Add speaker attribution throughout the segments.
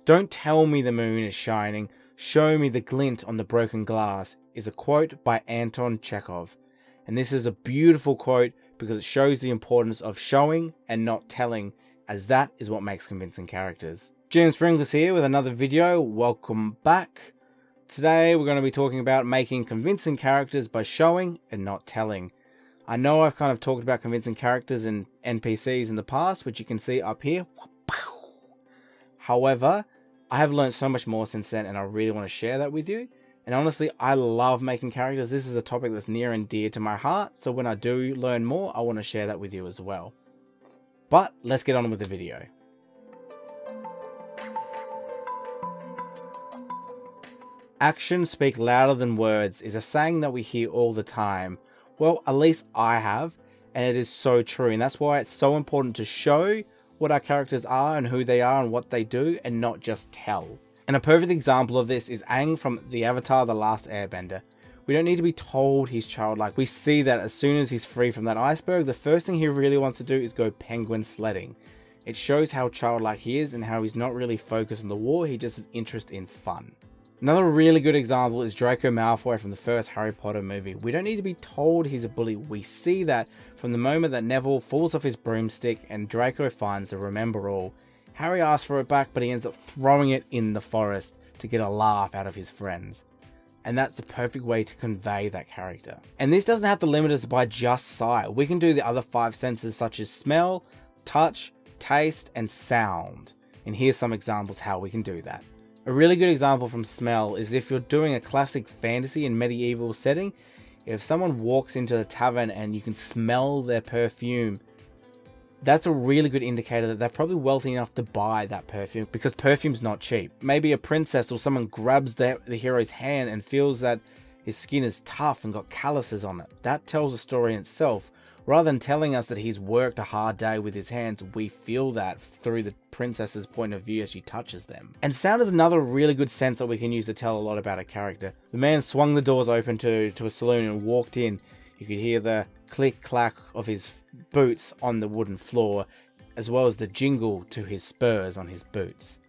Speaker 1: "Don't tell me the moon is shining, show me the glint on the broken glass," is a quote by Anton Chekhov. And this is a beautiful quote because it shows the importance of showing and not telling, as that is what makes convincing characters. James Sprinklers here with another video. Welcome back. Today we're going to be talking about making convincing characters by showing and not telling. I know I've kind of talked about convincing characters and NPCs in the past, which you can see up here. However, I have learned so much more since then, and I really want to share that with you. And honestly, I love making characters. This is a topic that's near and dear to my heart, so when I do learn more, I want to share that with you as well. But let's get on with the video. Actions speak louder than words is a saying that we hear all the time. Well, at least I have, and it is so true, and that's why it's so important to show what our characters are and who they are and what they do, and not just tell. And a perfect example of this is Aang from the Avatar The Last Airbender. We don't need to be told he's childlike. We see that as soon as he's free from that iceberg, the first thing he really wants to do is go penguin sledding. It shows how childlike he is and how he's not really focused on the war, he just has interest in fun. Another really good example is Draco Malfoy from the first Harry Potter movie. We don't need to be told he's a bully. We see that from the moment that Neville falls off his broomstick and Draco finds the Remember All. Harry asks for it back, but he ends up throwing it in the forest to get a laugh out of his friends. And that's the perfect way to convey that character. And this doesn't have to limit us by just sight. We can do the other 5 senses such as smell, touch, taste, and sound. And here's some examples how we can do that. A really good example from smell is if you're doing a classic fantasy and medieval setting. If someone walks into the tavern and you can smell their perfume, that's a really good indicator that they're probably wealthy enough to buy that perfume, because perfume's not cheap. Maybe a princess or someone grabs the hero's hand and feels that his skin is tough and got calluses on it. That tells a story in itself. Rather than telling us that he's worked a hard day with his hands, we feel that through the princess's point of view as she touches them. And sound is another really good sense that we can use to tell a lot about a character. The man swung the doors open to a saloon and walked in. You could hear the click-clack of his boots on the wooden floor, as well as the jingle to his spurs on his boots.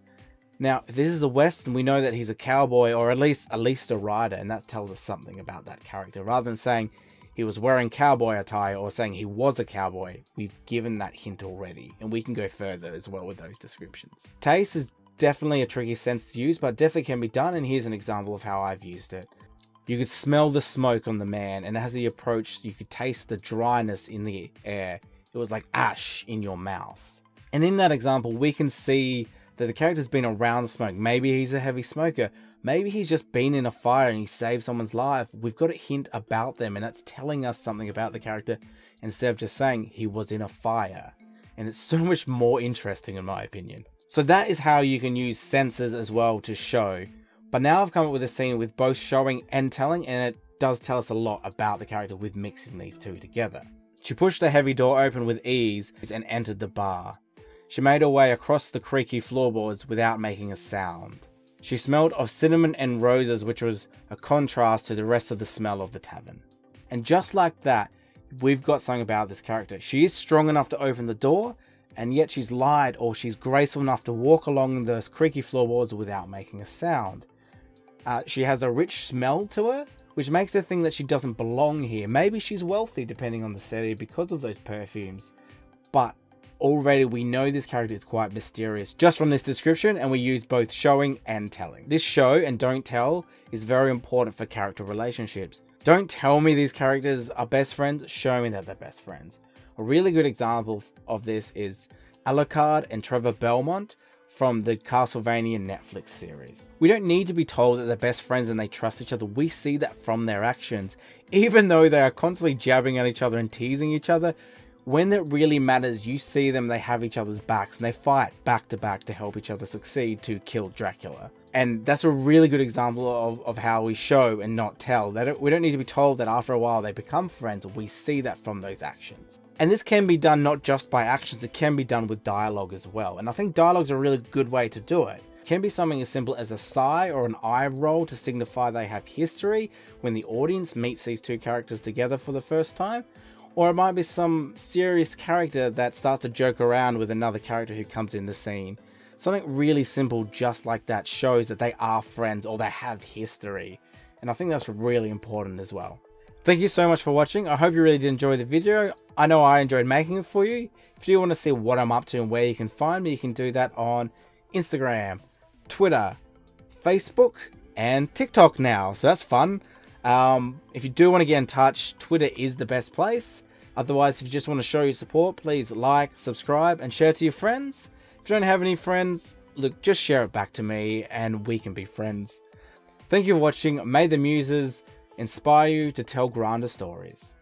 Speaker 1: Now, if this is a Western, we know that he's a cowboy, or at least a rider, and that tells us something about that character. Rather than saying he was wearing cowboy attire or saying he was a cowboy, we've given that hint already, and we can go further as well with those descriptions. Taste is definitely a tricky sense to use, but definitely can be done, and here's an example of how I've used it. You could smell the smoke on the man, and as he approached, you could taste the dryness in the air. It was like ash in your mouth. And in that example, we can see that the character's been around smoke. Maybe he's a heavy smoker. Maybe he's just been in a fire and he saved someone's life. We've got a hint about them, and that's telling us something about the character instead of just saying he was in a fire. And it's so much more interesting in my opinion. So that is how you can use senses as well to show. But now I've come up with a scene with both showing and telling, and it does tell us a lot about the character with mixing these two together. She pushed the heavy door open with ease and entered the bar. She made her way across the creaky floorboards without making a sound. She smelled of cinnamon and roses, which was a contrast to the rest of the smell of the tavern. And just like that, we've got something about this character. She is strong enough to open the door, and yet she's light, or she's graceful enough to walk along those creaky floorboards without making a sound. She has a rich smell to her, which makes her think that she doesn't belong here. Maybe she's wealthy depending on the setting because of those perfumes. But already we know this character is quite mysterious just from this description, and we use both showing and telling. This show and don't tell is very important for character relationships. Don't tell me these characters are best friends, show me that they're best friends. A really good example of this is Alucard and Trevor Belmont from the Castlevania Netflix series. We don't need to be told that they're best friends and they trust each other. We see that from their actions. Even though they are constantly jabbing at each other and teasing each other, when it really matters, you see them, they have each other's backs, and they fight back to back to help each other succeed to kill Dracula. And that's a really good example of how we show and not tell. We don't need to be told that after a while they become friends. We see that from those actions. And this can be done not just by actions, it can be done with dialogue as well. And I think dialogue's a really good way to do it. It can be something as simple as a sigh or an eye roll to signify they have history when the audience meets these two characters together for the first time. Or it might be some serious character that starts to joke around with another character who comes in the scene. Something really simple just like that shows that they are friends or they have history. And I think that's really important as well. Thank you so much for watching. I hope you really did enjoy the video. I know I enjoyed making it for you. If you want to see what I'm up to and where you can find me, you can do that on Instagram, Twitter, Facebook, and TikTok now. So that's fun. If you do want to get in touch, Twitter is the best place. Otherwise, if you just want to show your support, please like, subscribe, and share it to your friends. If you don't have any friends, look, just share it back to me and we can be friends. Thank you for watching. May the muses inspire you to tell grander stories.